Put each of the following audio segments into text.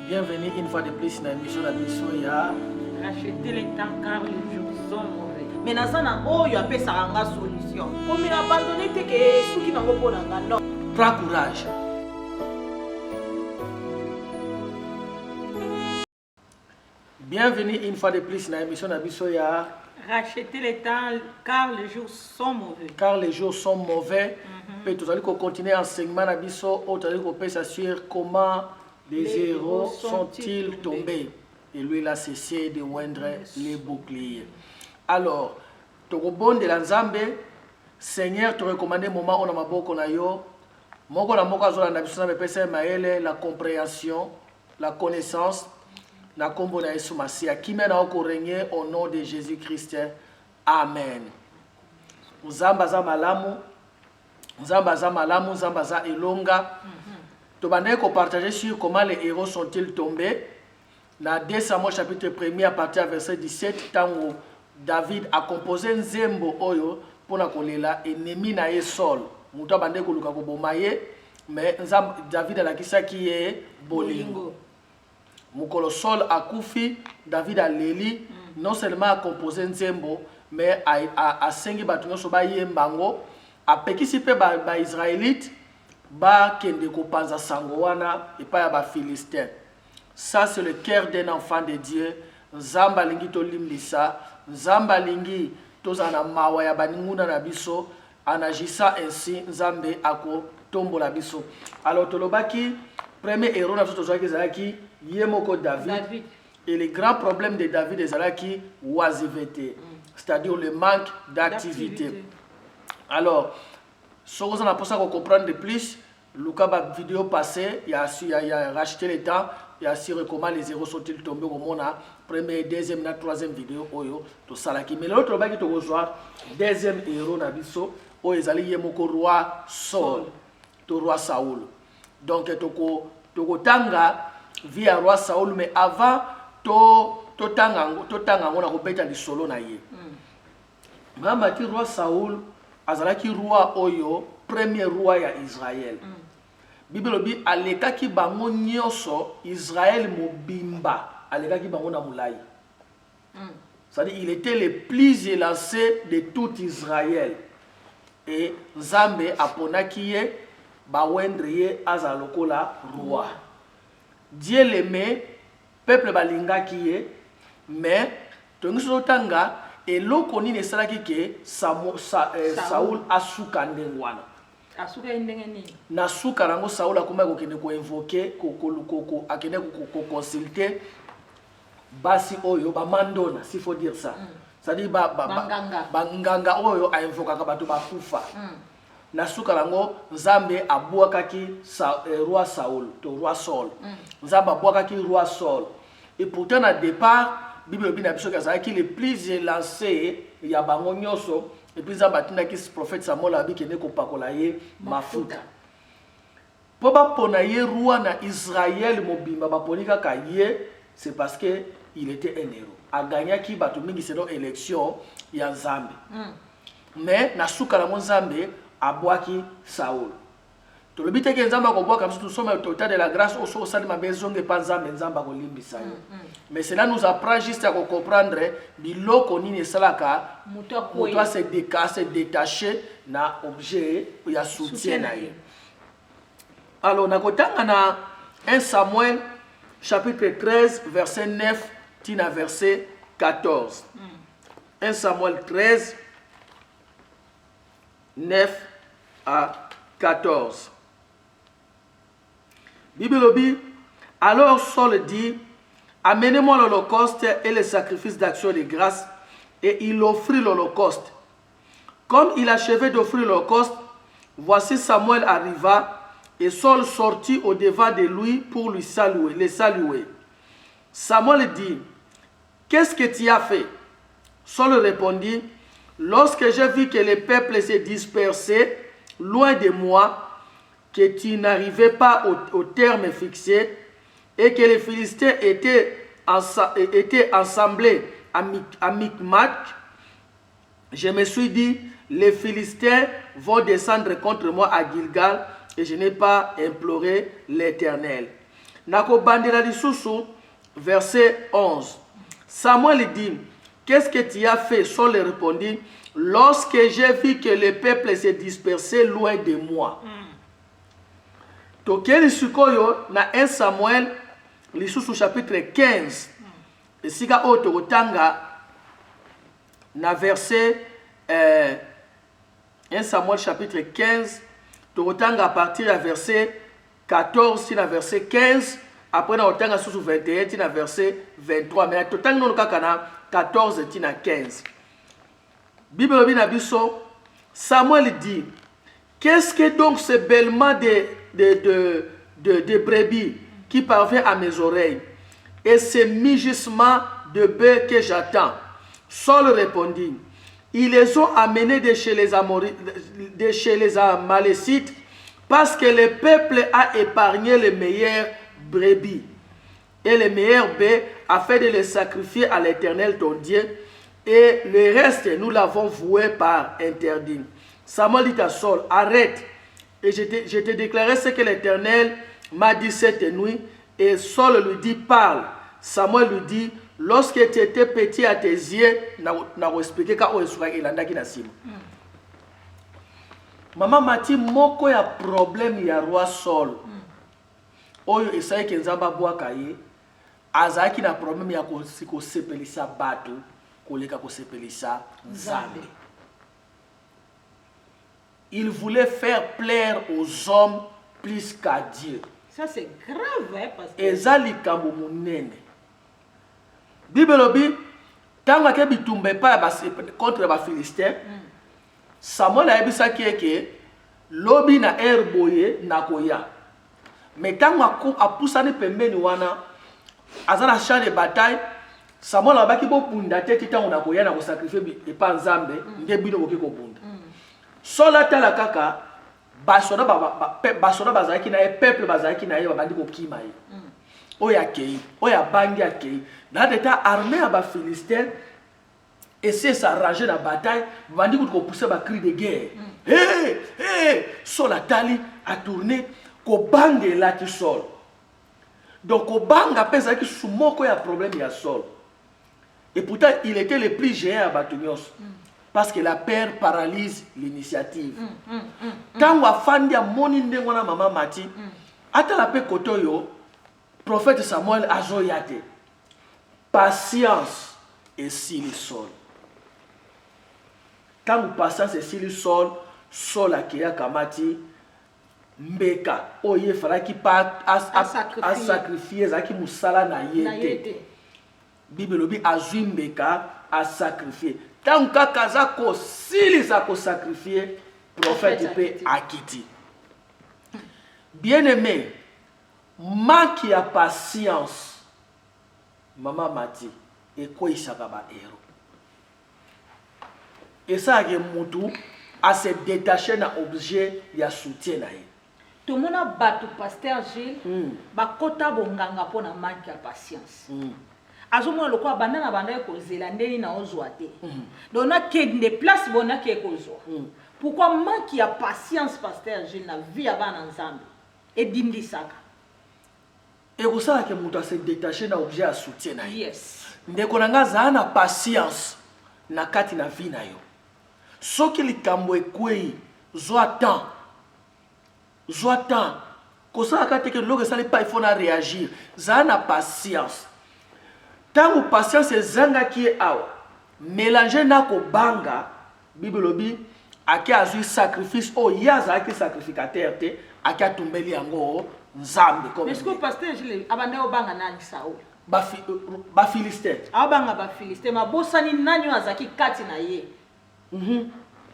Bienvenue une fois de plus dans l'émission de Bissoya. Racheter les temps car les jours sont mauvais. Mais dans ce cas, il y a une solution. Comme il a abandonné, c'est que ceux qui n'ont pas non. Prends courage. Bienvenue une fois de plus dans l'émission de Bissoya. Racheter les temps car les jours sont mauvais. Car les jours sont mauvais. Et tout à l'heure, continuer l'enseignement de Bisso, tout à l'heure, on peut s'assurer comment les héros sont-ils tombés. Et lui, il a cessé de oindre les boucliers. Alors, tu bon de la Nzambe, Seigneur, te recommande moment où on a maboko na yo. Moko na moko azola na biso na pesa maele la compréhension, la connaissance, na kombo na Yesu Masia. Qui mène à régner au nom de Jésus-Christ. Amen. Nzamba za malamu, Nzamba za malamu, Nzamba za elonga. Tu vas partager sur comment les héros sont-ils tombés. Dans 2 Samuel chapitre 1 à partir du verset 17, tant où David a composé un zembo oyo pour na kolela ennemi na ye Saul. Muta bande ko luka ko bomaye, mais David a la kisa qui est bolingo. Mukolo Saul a koufi, David a leli, non seulement a composé un zembo, mais a sengi batunyo so ba yembango, a pekisi pe ba israélite ba kende ko panza sangowana et pas ba philistin. Ça c'est le cœur d'un enfant de Dieu. Nzamba lingi to limbisa, Nzamba lingi tozana mawa ya baninguna na biso, anagissa ainsi Nzambe ako tombo la biso. Alors tolobaki premier héros na biso tozaki zalaki yemoko David. Et le grand problème de David est zalaki oisiveté, c'est-à-dire le manque d'activité. Alors si vous en avez pour comprendre de plus, Lucas va vidéo passée, il a racheté le temps, il a assuré comment les héros sont-ils tombés au monde, première, deuxième, troisième vidéo, oyo, tout ça là qui. Mais l'autre bas qui te rejoint, deuxième héros nabiso, oyo ezali yemoko roi Saul, to roi Saoul. Donc toko tanga via roi Saoul, mais avant to tanga ngona ko beta li solo na ye. Mama ti roi Saoul azalaki roi oyo, premier roi ya Israël. Bible bi alekaki bango nyoso Israël mobimba alekaki bango na mulai. C'est-à-dire il était le plus élancé de tout Israël. Et Nzambe aponaki ye ba wendre ye azalokola roi. Dieu l'aimait, peuple balingaki ye, mais tongiso tanga eloko nini esalaki ke Saoul asuka ndengwana. Na suka rango Saoul akoma kokende ko invoquer ko akende ko consulter basi oyo ba mandona s'il faut dire ça. C'est-à-dire banganga oyo a invoquer ka bato ba kufa. Na suka rango Nzambe abuakaki roi Saoul, to roi Saul. Nzambe abuakaki roi Saul. Et pourtant à départ Bible bina biso kazaki le plus élancé ya bango nyoso. Et puis Nzambe atinaki prophète Samuel abi kende ko pakola ye mafuta. Po ba pona ye roi na Israël mobimba ba ponika ka ye, c'est parce que il était un héros. A gagné ki bato mingi seno élection ya Nzambe. Mais na suka la Nzambe abwaki Saoul. To le bité que Nzamba ko bwaka nous sommes au total de la grâce au so sali mabezonge pa Nzamba ko limbisa yo. Mais cela nous apprend juste à comprendre biloko nini salaka muto se détacher na objet ya soutien na ye. Alors na kotanga na 1 Samuel chapitre 13 verset 9 tina verset 14. 1 Samuel 13 9 à 14. Bible dit, alors Saul dit, amenez-moi l'holocauste et les sacrifices d'action de grâce, et il offrit l'holocauste. Comme il achevait d'offrir l'holocauste, voici Samuel arriva, et Saul sortit au-devant de lui pour les saluer. Samuel dit, qu'est-ce que tu as fait? Saul répondit, lorsque j'ai vu que le peuple s'est dispersé loin de moi, que tu n'arrivais pas au terme fixé, et que les Philistins étaient assemblés à Micmac, je me suis dit, les Philistins vont descendre contre moi à Gilgal, et je n'ai pas imploré l'Éternel. Nako bandela lisusu, verset 11. Samuel dit, qu'est-ce que tu as fait? Saul répondit, lorsque j'ai vu que le peuple s'est dispersé loin de moi. Tokeli sikoyo na 1 Samuel lisusu chapitre 15. Esika o tokotanga na verset 1 Samuel chapitre 15. Tokotanga à partir du verset 14 na verset 15. Après na otanga sous 21 na verset 23. Mais totanga no kakana 14 tina 15. Bible na biso, Samuel dit, qu'est-ce que donc ce bêlement de brebis qui parvient à mes oreilles et ce mugissement de bœufs que j'attends? Saul répondit, ils les ont amenés de chez les Amalécites parce que le peuple a épargné les meilleurs brebis et les meilleurs bœufs afin de les sacrifier à l'Éternel ton Dieu, et le reste nous l'avons voué par interdit. Samuel dit à Saul, arrête, et je te déclarerai ce que l'Éternel m'a dit cette nuit. Et Saul lui dit, parle. Samuel lui dit, lorsque tu étais petit à tes yeux, Maman Mati moko ya problème ya roi Saul. Oyo esaye kenzamba bwaka ye, azaki na problème ya ko sepelisa batu, koleka ko sepelisa Nzambe. Il voulait faire plaire aux hommes plus qu'à Dieu. Ça c'est grave, hein, parce que ezali kambo munene. Bible lobi tanga ke bitumbe pa contre ba Philistins. Samuel a ebisa ke lobi na erboye na koya. Mais tanga a pusani pembeni wana azana champ de bataille. Samuel abaki bo punda tete tango na koya na ko sacrifier e pa Nzambe nde bino boki ko punda. Sola tala kaka basoda bazaki na peuple bazaki na ye babandi ko kima ye. Oya kei, oya bangi akei. Na deta armée à ba Philistins essaie s'arranger la bataille, babandi ko pousser ba cri de guerre. Hey, hey, Sola tali a tourné ko bange la ki Sol. Donc ko banga pesa ki sumoko ya problème ya Sol. Et pourtant il était le plus géant à Batunios. Parce que la peur paralyse l'initiative. Quand on a fandi a moni ndengwana mama mati, ata la pe kotoyo, prophète Samuel azoyate. Patience et sili sol. Quand vous patience et sili sol, sol akeya kamati, mbeka, oye faraki pa a sacrifier zaki musala na yete. Bible lobi azui mbeka a sacrifier. Tant que Kazako, s'il a sacrifié, prophète peut acquitter. Bien-aimé, manque ya patience, maman Mati, et quoi il s'abat héros. Et ça, il y a moutou à se détacher d'un objet, il y a soutien. Tout le monde a battu pasteur Gilles, bakota bonganga pour na manque ya patience. Azomona lokwa bandana bandai kozela ndeni na ozwa te. Donc na ke de place bona ke kozwa. Pourquoi manque ya patience pasteur Gilles na vie abana Nzambe et dindi saka. Et ko sala ke mutu se détacher na objet à soutien na ye. Yes. Ndeko nanga za na patience na kati na vie na yo. Soki likambo ekwei zwa temps. Zwa temps. Ko sala ka te ke loke sali pa il faut na réagir. Za na patience. Tant que patience zanga qui est awa, mélanger na ko banga, Bible lobi, ake azui sacrifice o yaza ake sacrificateur te, ake atumbeli yango Nzambe comme. Est-ce que pasteur Gilles abande o banga nani Saul? Ba Philistin. Abanga ba Philistin, ma bosani nani azaki kati na ye.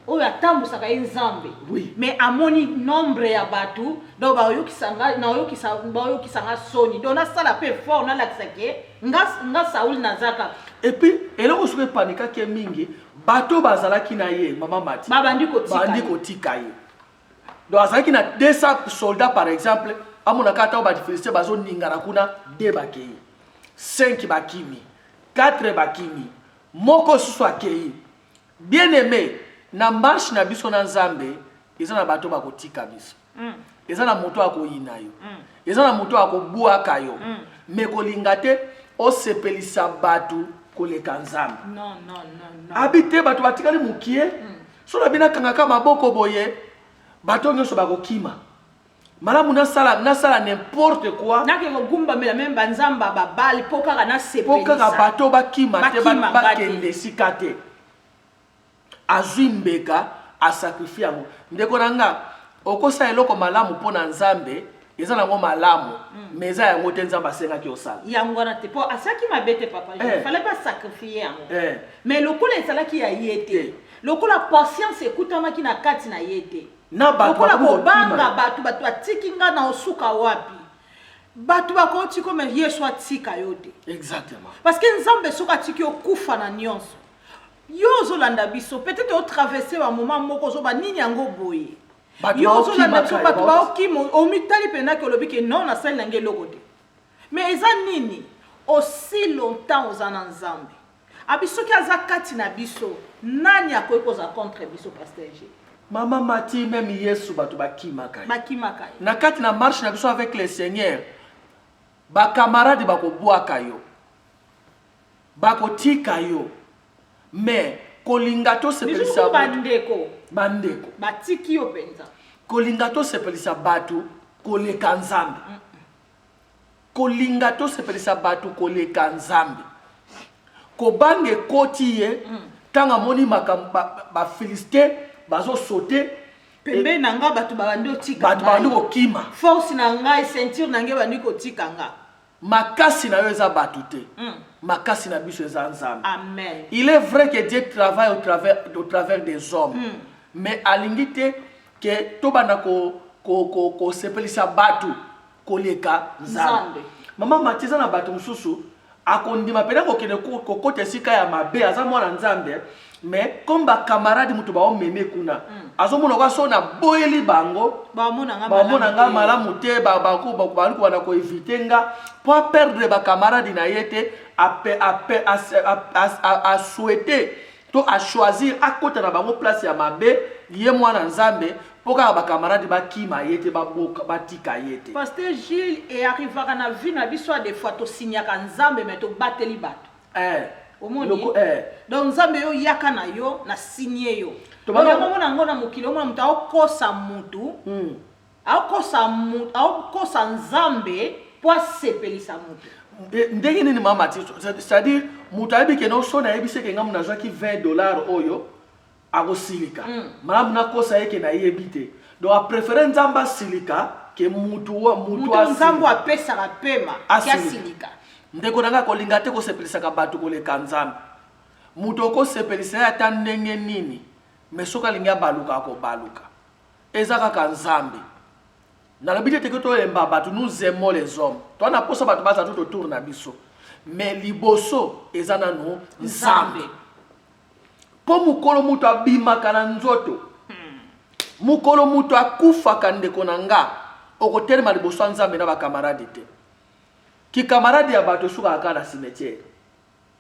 Oyo atambusaka Nzambe. Oui. Mais amoni nombre ya batu, donc ba oyokisanga na oyokisanga soni. Donc na sala pe fort na laksake, nga Saul nazaka. Et puis, eloko soke panika ke mingi, bato bazalaki na ye, maman Mati. Bandi ko tika ye. Donc azalaki na 200 soldats par exemple, amona kata ba Philistin bazo ningana kuna 2 bakei. 5 bakimi, 4 bakimi, moko susu akei. Bien aimé, na marche na biso na Nzambe, ils ont bato bakotika biso. eza na moto akoyina yo eza na moto akobwaka yo mais kolinga te osepelisa batu koleka nzambe non habite batu batikali mukie so na bina kangaka maboko boye bato nyonso bakokima malamu nasala n'importe quoi nake kogumba mela même banzamba babali pokaka na sepelisa pokaka bato bakima te bakende sika te azwi mbeka asakrifie yango ndeko na nga okosa eloko malamu mpona nzambe eza nango malamu mais eza yango te nzambe asengaki osala yango wana te mpo asaki mabe te papa il fallait pas sacrifier yango mais lokola ezalaki ya ye te lokola patience ekutamaki na kati na ye te lokola kobanga bato atiki nga na osuka wapi bato bakoti kome yesu atika yo te exactement parce que nzambe soki atiki okufa na nyonso yo ozolanda biso peut-être otraverse bamoment moko ozoba nini yango boye yo ozolanda biso bato baokima omitali mpendaki olobi ke non nasali nange eloko te mais eza nini aussi longtemps oza na nzambe abi soki aza kati na biso nani akoki koza contre biso pasteur G mama mati même yesu bato bakimaka na kati na marche na biso avec le seigneur bakamarade bakobwaka yo bakotika yo mais kolinga tosepelisa bandeko batiki yo penza kolinga tosepelisa batu koleka nzambe kolinga tosepelisa batu koleka nzambe kobange koti ye tanga moni bafiliste bazosote pembe na nga bato babandi otika bandi kokima force na ngai ceinture na ngai bandi kotika nga makasi na yo eza batu te makasi na biso eza nzambe amen il est vrai que Dieu travaille au travers des hommes mais alingi te ke tobanda kosepelisa batu koleka nzambe mama mati eza na bato mosusu akondima pena kokende kokota esika ya mabe aza mwana nzambe mais comme bakamarade mutu baomeme kuna azomona kwa so na boyeli bango bamona nga malamu te baluku bana koevite nga po perdre bakamarade na ye te a souhaité to a choisir akota na bango place ya mabe ye mwana nzambe po kaka bakamarade bakima ye te batika ye te pasteur Gilles et arrivaka na vie na biso des fois tosignaka nzambe mais tobateli bato omoni donc nzambe yo yaka na yo na signe yo omona ngo na mokili omona mutu aokosa mutu aokosa nzambe po asepelisa mutu ndenge nini mama ti c'est-à-dire mutu ayebi ke noso nayebisi ke nga mu nazwaki $20 oyo akosilika malamu nakosa ye ke nayebi te donc apréféré nzambe asilika ke mutu nzambe apesaka pema ke asilika ndeko nanga kolinga te kosepelisaka bato koleka nzambe mutu okosepelisa ye ata ndenge nini mais soki alingi abaluka akobaluka eza kaka nzambe nalobi te teke toyemba bato nous aimons les hommes toana posa bato baza tout autour na biso mais liboso eza nanu nzambe po mukolo mutu abimaka na nzoto mukolo mutu akufaka ndeko na nga okotelema liboso ya nzambe na bakamarade te ki camarade ya bato suka aka na cimetière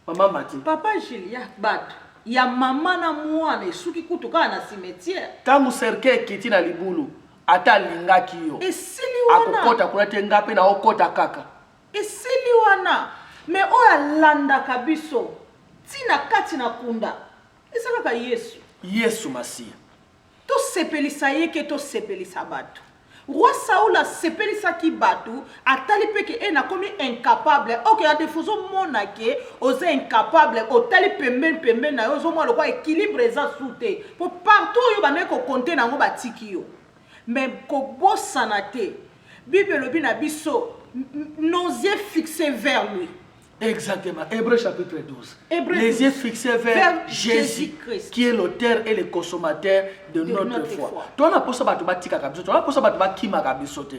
mama mati papa Gilles ya bato ya mama na mwana esuki kutu kaka na cimetière ntango serke ekiti na libulu ata alingaki yo esili wana akokota kuna te nga mpe na okota kaka esili wana me oyo alandaka biso ntina kati na kunda eza kaka yesu masiya tosepelisa ye ke tosepelisa bato roi Saoul asepelisaki bato atali peke e nakomi incapable ok ya defuzo mona ke oza incapable otali pembeni na yo ozomona lokwa équilibre eza sute po partout oyo banaye kokonte nango batiki yo mais kobosana te bible elobi na biso nos yeux fixés vers lui. Exactement. Hébreux chapitre 12. Les yeux fixés vers Jésus-Christ, qui est l'auteur et le consommateur de notre foi. Toi, on a posé battu batika kabiso. Toi, on a posé battu bakima kabiso te.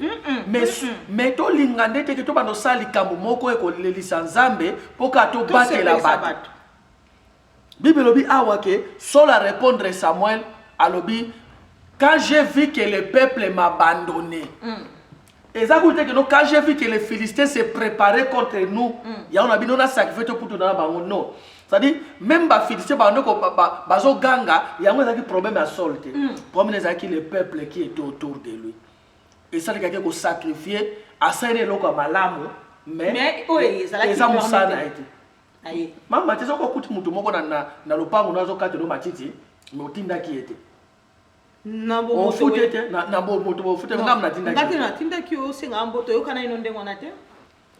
Mais toi, l'ingande te que toi, bando sali kambo moko eko le lisanzambe pour que toi batte la batte. Bible lobi awake. Saul a répondre Samuel à lobi. Quand j'ai vu que le peuple m'a abandonné. Et ça veut dire que quand j'ai vu que les Philistins se préparaient contre nous, il y a un sacrifice pour tout le monde. Non. C'est-à-dire, même les Philistins, il y a un problème à solder. Le problème, c'est que le peuple qui est autour de lui. esalika ke ko sacrifier asali eloko ya malamu mais oyo ezalaki eza mosala ete aye mama te soko kuti mutu moko na lopango nazokatela matiti me otindaki ete na ofute te na moto bofute ngam natindaki natindaki osenga mboto oyokana ino ndenge wana te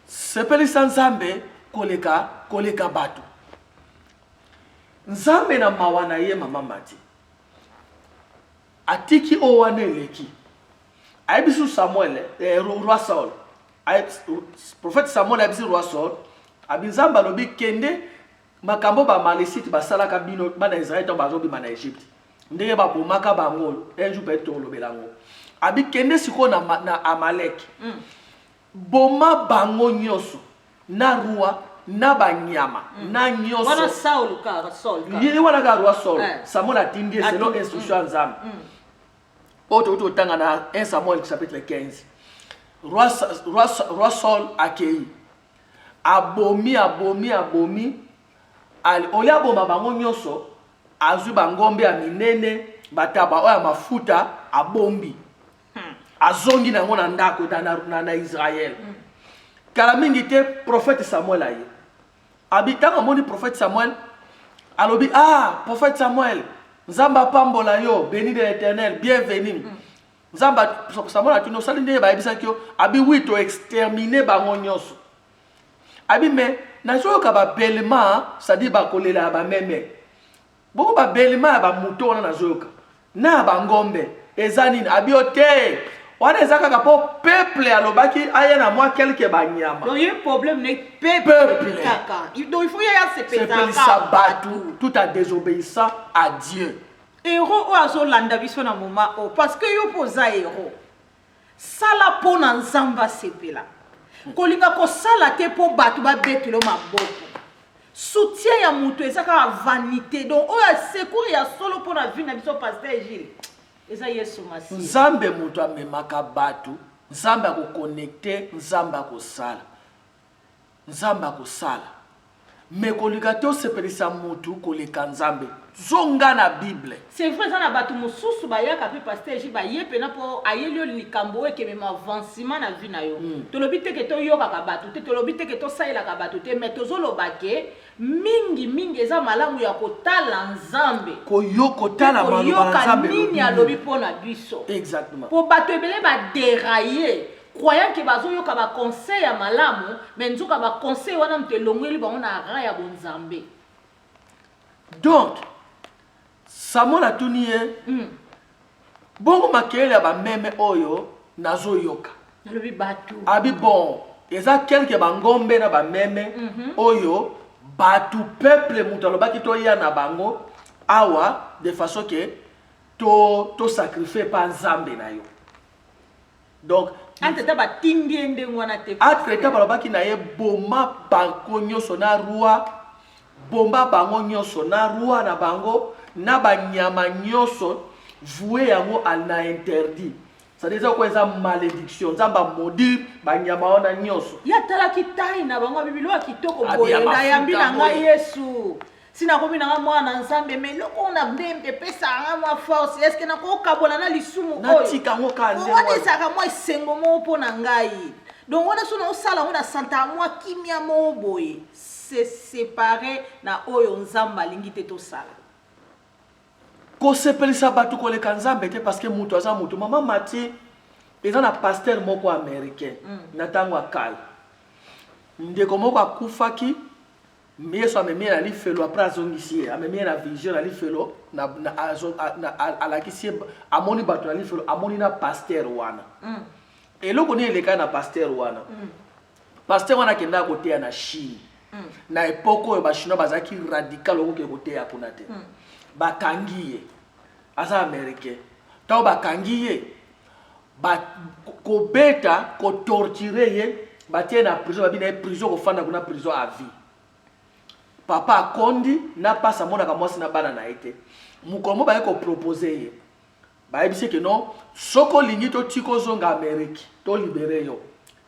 sepelisa nzambe koleka bato nzambe na mawa na ye mama mati atiki oyo wana eleki ayebisu Samuel roi Saul prophète Samuel ayebisi roi Saul abi nzambe alobi kende makambo bamalesite basalaka bino bana Israel ntango bazobima na Egypte ndenge babomaka bango un jour peut-être tolobela yango abi kende sikoyo na Amalek boma bango nyonso na roi na banyama na nyonso wana Saul yili wana ka roi Saul Samuel atindi selon instruction ya nzambe oto tanga na 1 Samuel chapitre 15 roi Saul akei abomi olia boma bango nyonso azwi bangombe ya minene bataba oya mafuta abombi azongi nango na ndako na Israel kala mingi te prophète Samuel aye abitanga moni prophète Samuel alobi prophète Samuel nzamba pambola yo béni de l'Éternel bienvenue nzamba Samuel atino sali nde bayebisaki yo abi wito exterminer bango nyonso abi me nazoyoka babelema c'est-à-dire bakolela bameme boko babelema ya bamuto wana nazoyoka na bangombe eza nini abi yo te wana eza kaka po peuple alobaki aya na mwa quelque banyama donc y'a problème ne peuple kaka donc il faut y sepelisa batu tout en désobéissant à Dieu héros oyo azolanda biso na moment o parce que yo poza héros sala mpo na nzambe asepela kolinga kosala te mpo bato babetelo maboko soutien ya moto eza kaka vanité donc oyo asecours ya solo mpo na vie na biso pasteur Gilles eza Yesu Masiya nzambe moto amemaka bato nzambe akoconnecte nzambe akosala me kolika te osepelisa motu koleka nzambe zonga na Bible c'est vrai ça na bato mosusu bayaka pe pasteur Gilles baye pena po ayeli yo likambo ekemema avancement na vie na yo tolobi te ke toyokaka bato te tolobi te ke tosalelaka bato te mais tozoloba ke mingi eza malamu ya kotala nzambe kotala koyoka nini alobi mpo na biso exactement po bato ebele baderaye croyant ke bazoyoka baconseil ya malamu mais nzoka baconseil wana moto elongweli bango na ra ya bonzambe donc Samuel atuni ye bongo makelele ya bameme oyo nazoyoka nalobi bato abi bon eza quelque bangombe na bameme oyo batu peuple moto alobaki toya na bango awa de façon que to sacrifier pa nzambe na yo donc anteta batindi ende ngwana te atreta balobaki na ye boma bango nyonso na roi bomba bango nyonso na roi na bango na banyama nyonso voué yango na interdit c'est-à-dire quoi eza malédiction nzamba maudire banyama wana nyonso ya talaki tai na bango bibilo ya kitoko boye na yambi na ngai Yesu sina komi na mwana nzambe mais loko na ndembe pesa nga mwa force est-ce que nako kabola na lisumu oyo natika ngo ka ndembe wana ezaka mwa esengo mo po na ngai donc wana sona osala ngo na santa mwa kimia mo boye se séparer na oyo nzamba lingi te tosala kosepelisa bato koleka nzambe te parce que mutu aza mutu mama mati eza na pasteur moko américain na ntango akala ndeko moko akufaki Yesu amemie na lifelo après azongisi ye amemie na vision na lifelo alakisi amoni bato na lifelo amoni na pasteur wana eloko nini eleka na pasteur wana akendaka koteya na Chine na epoke oyo bachinois bazalaki radical okoki koteya kuna te bakangi ye aza américain ntango bakangi ye kobeta kotorture ye batie na prison babi na ye prison kofanda kuna prison à vie papa akondi na pasa monaka mwasi na bana na ye te mokolo mo baye kopropose ye bayebisi ke non soko olingi totika ozonga Amérique tolibere yo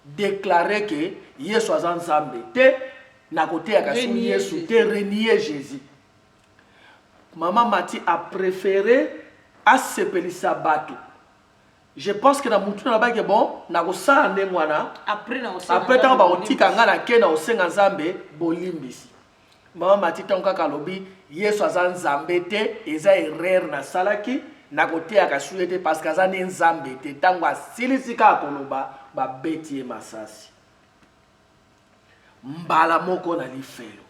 déclare ke Yesu aza nzambe te na koteyaka so Yesu te renier Jésus. Maman Mati a préféré asepelisa bato je pense que na mutu na baki bon na kosala nde mwana après tant ba otika nga na ke na osenga nzambe bolimbisi mama matita nkaka lobi Yesu aza nzambe te eza erreur na salaki na koteya kasuye te parce que aza ne nzambe te tango asilisi kaka koloba babeti ye masasi mbala moko na lifelo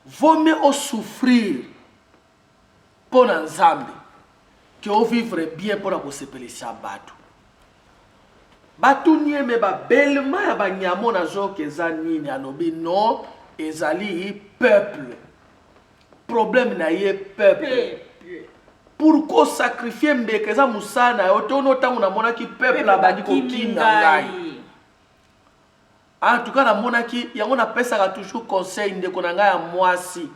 vaut mieux souffrir pour na nzambe que o vivre bien pour na sepelisa batu batu nieme ba belema ya banyamo na zoke eza nini anobi non ezali peuple problème na ye peuple pour ko sacrifier mbeke eza musana otono tangu na monaki peuple abandi ko kinga ngai en tout cas na monaki yango na pesa toujours conseil ndeko na ngai ya mwasi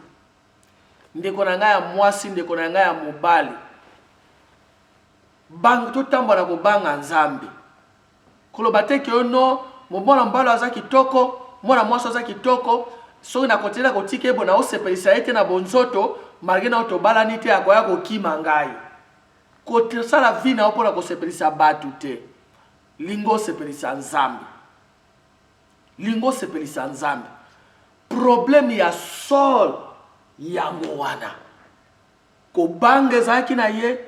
ndeko na ngai ya mwasi ndeko na ngai ya mobali bang to tambala ko banga nzambe koloba te ke ono mobona mbalo aza kitoko mwana mwasi aza kitoko so na kotela kotike bona osepelisa ete na bonzoto malgré na otobalani te akoya kokima ngai kotesala vie na opona kosepelisa batu te lingo sepelisa nzambe lingo sepelisa nzambe problème ya Saul yango wana kobanga ezalaki na ye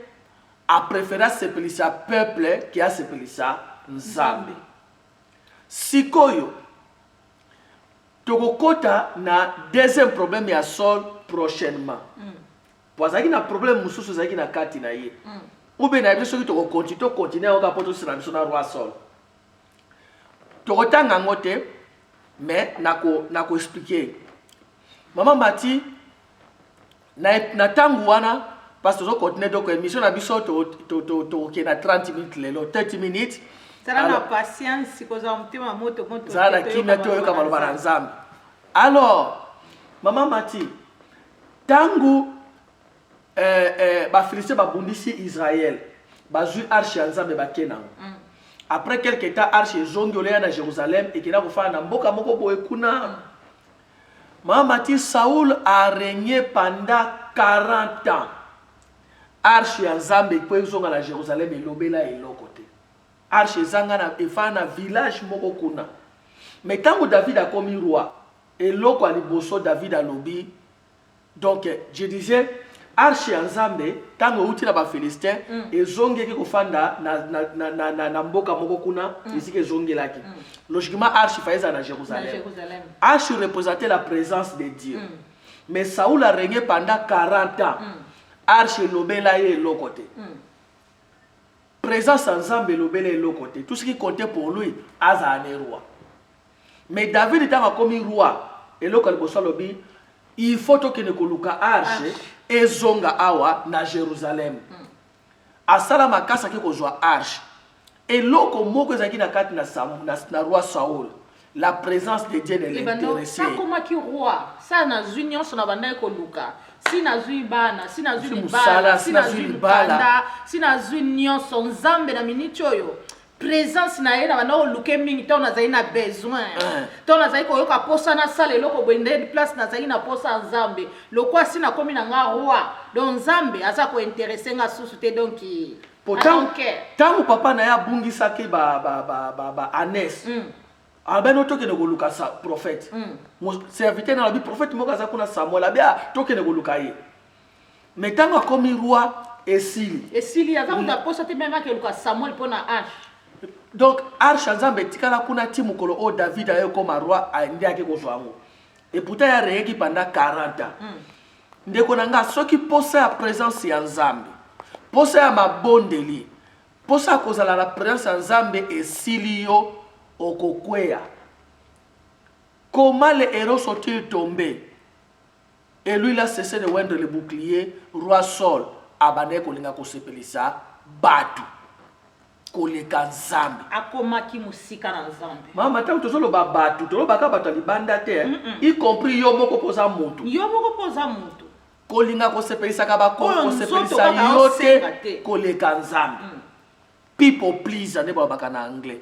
a préféré sepelisa peuple qui a sepelisa nzambe sikoyo tokokota na deuxième problème ya Saul prochainement pozaki na problème mususu zaki na kati na ye ube na biso ki continuer oka poto sina biso na roi Saul tokotanga ngote mais nako expliquer maman Mati na tangu wana parce que continuer donc émission na biso to na 30 minutes lelo 30 minutes ça na patience koza mtima moto ça na kimia to yoka maloba na nzambe alors maman Mati tangu ba Philistin ba bundisi Israël ba zu arche ya nzambe ba kenango après quelque temps arche zongolea na Jérusalem et kina kufana na mboka moko boye kuna maman Mati Saoul a régné pendant 40 ans arche ya nzambe po ezonga na Jérusalem elobela eloko te arche zanga na efana village moko kuna mais tango David a commis roi eloko aliboso David alobi donc je disais arche ya nzambe tango uti na ba Philistin ezongeki kofanda na mboka moko kuna isiki ezongelaki logiquement arche faisa na Jérusalem arche représentait la présence de Dieu mais Saoul a régné pendant 40 ans arche lobela ye lokote présence ensemble lobela ye lokote tout ce qui comptait pour lui aza ane roi mais David tanga komi roi et local bosso lobi il faut que ne koluka arche ezonga awa na Jérusalem asala makasa ke kozwa arche et loko moko ezaki na kati na roi Saoul la présence de Dieu ne l'intéressait ça comme qui roi ça na union so na banda koluka sina zui bana sina zui bala sina zui bala sina zui nyonso nzambe na miniti oyo présence na ye na bana oluke mingi to na zai na besoin to na zai ko yoka posa na sala eloko bwende place na zai na posa nzambe lokwa sina komi na nga roi donc nzambe aza ko intéresser nga susu te donc pourtant tango papa na ya bungisa ke ba Anes abeno toke ne koluka sa prophète serviteur na bi prophète moko za kuna Samuel abia toke ne koluka ye mais tango komi roi esili aza kuta posa te même ke luka Samuel pona arche donc arche nzambe tikala kuna ti mukolo o David ayo koma roi ndi ake kozwa ngo et pourtant ya reyeki pendant 40 ans ndeko nanga soki posa ya présence ya nzambe posa ya mabondeli posa kozala la présence ya nzambe esili yo okokweya. Comment les héros sont-ils tombés? Et lui, il a cessé de vendre le bouclier. Roi Saul, abandonné kolinga kosepelisa batu. Koleka nzambe. Akomaki musika na nzambe. Mama tangu tozolo ba batu, tolo baka batu libanda te, y compris yo moko poza mutu. Yo moko poza mutu. Kolinga kosepelisa ka ba kosepelisa yote koleka nzambe. People please ne ba baka na anglais.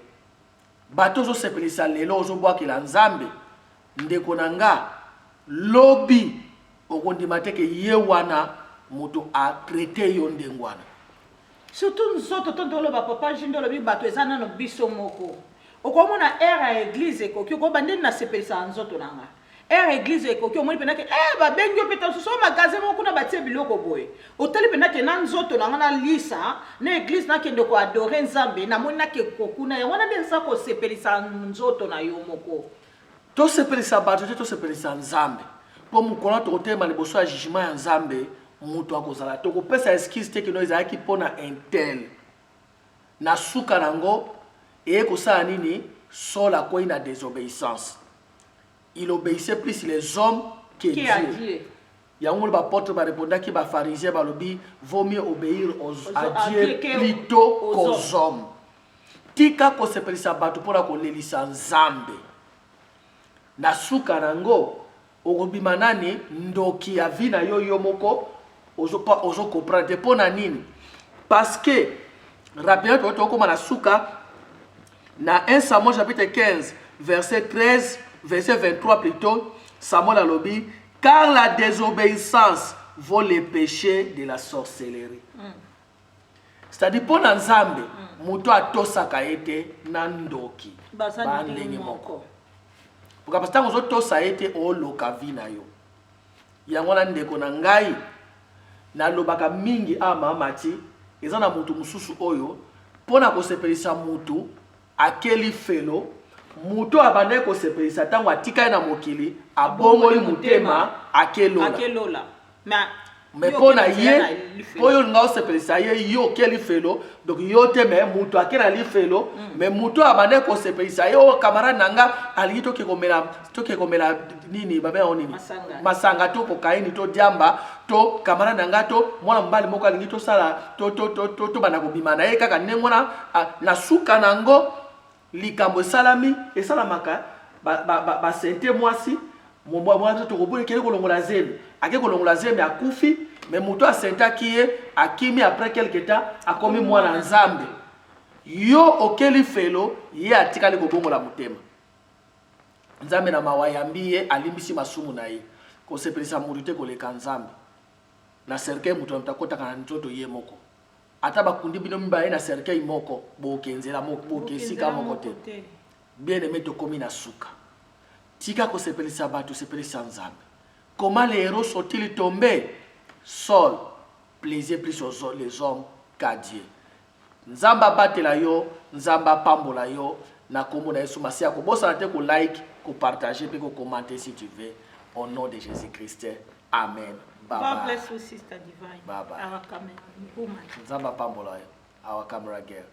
Bato zo sepelisa lelo ozo bwakila nzambe. Ndeko nanga lobby okondima teke ye wana mutu a traité yo ndengwana. surtout nzoto tondolo ba papa jindolo bi bato ezana no biso moko okomona era église ekoki okobande na sepelisa nzoto nanga era église ekoki omoni penake ba bengi opeta so magasin moko na batie biloko boye otali penake na nzoto nanga na lisa na église na kende ko adorer nzambe na moni na ke kokuna ya wana ndenza ko sepelisa nzoto na yo moko to sepelisa bato to sepelisa nzambe po mukona to tema liboso ya jugement ya nzambe mutu akozala to ko pesa excuse te kino ezaki pona intel na suka nango et ko sa nini sola ko ina désobéissance. Il obéissait plus les hommes que Dieu. Il y a un apôtre qui répondait que les pharisiens vaut mieux obéir à Dieu plutôt qu'aux hommes. Tika ko se pelisa batu pona ko lelisa nzambe. Na suka nango okobima nani ndoki ya vina yo yo moko ozo comprendre pona nini parce que rapidement to ko na suka na 1 Samuel chapitre 15 verset 13 verset 23 plutôt Samuel a lobby car la désobéissance vaut les péchés de la sorcellerie. C'est-à-dire pour nzambe muto atosaka ete na ndoki bandenge moko. Pour parce que ozo tosa ete o loka vina yo. Yango na ndeko na ngai na lobaka mingi ama mati ezana mutu mususu oyo pona ko sepelisa mutu akeli felo muto abande ko sepelisa tango atika na mokili abongoli mutema akelola mais pona ye poyo nga sepelisa ye yo keli felo donc yo te me muto akela li felo mais muto abande ko sepelisa yo camarade nanga ali to ke komela nini baba onini masanga to kokaini to diamba to camarade nanga to mwana mbali moko ali to sala to bana ko bimana ye kaka nengona na suka nango likambo salami esalamaka ba sente mwasi mwa to kobule kele kolongola zeme ake kolongola zeme akufi mais muto a senta kiye akimi après quelque temps akomi mwana nzambe yo okeli felo ye atikali kobongola mutema nzambe na mawayambiye alimbisi masumu na ye ko sepelisa murite koleka nzambe na cercueil muto mtakota kana ntoto ye moko ata bakundi bino mbaye na cercueil moko bokenzela moko bokesika moko te bien aimé to komi na suka tika ko sepelisa bato sepelisa nzambe. Comment les héros sont-ils tombés? Saul plaisait plus les hommes qu'à Dieu. Nzamba batela yo, nzamba pambola yo, na kombo na Yesu Masia ko bosa te ko like, ko partager pe ko commenter si tu veux au nom de Jésus-Christ. Amen. Bye bye. God bless you, Sister Divine. Bye bye. Our camera. Nzamba pambola yo, our camera girl.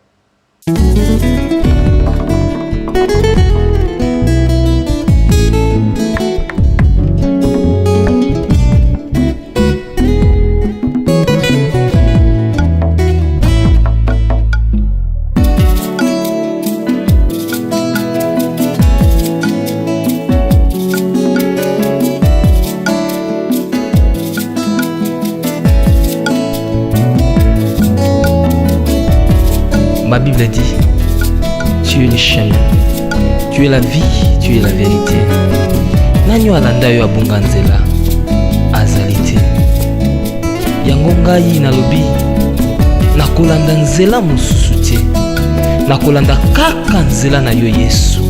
Ma Bible dit, tu es le chemin, tu es la vie, tu es la vérité. Nanyo alanda yo abunga nzela azalite. Yango ngai nalobi nakolanda nzela mosusu te. Nakolanda kaka nzela na yo Yesu.